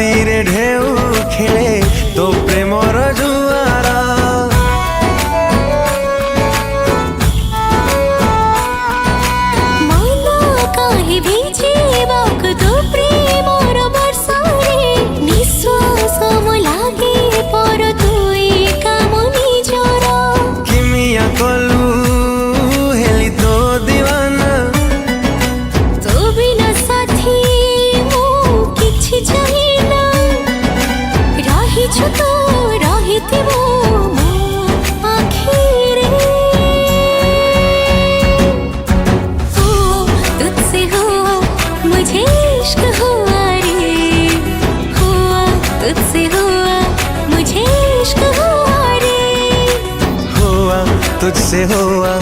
ରାତିରେ ଢେଉ ଖେଳେ ତୋ ପ୍ରେମର ଜୁଆର। ମନ କାହିଁ ଭିଜିବାକୁ ତୋ ପ୍ରେମର ବର୍ଷାରେ, ନିଶ୍ୱାସ ମୋ ଲାଗେ ପର ତୁ କାମ ନିଜର। କିମିଆ କଲୁ ହେଲି ତୋ ଦିୱାନା, ତୋ ବିନା ସାଥୀ ମୁଁ କିଛି ଚାହେଁନା। ରହିଛୁ ତୁ ରହିଥିବୁ ମୋ ଆଖିରେ। तुझसे हुआ मुझे इश्क हुआ रे, हुआ तुझसे हुआ मुझे इश्क हुआ रे। हुआ तुझसे हुआ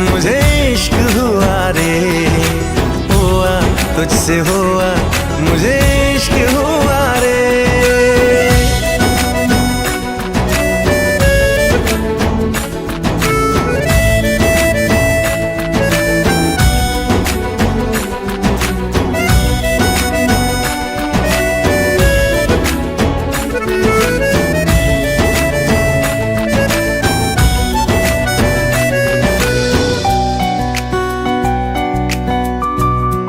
मुझे इश्क हुआ रे, हुआ तुझसे हुआ मुझे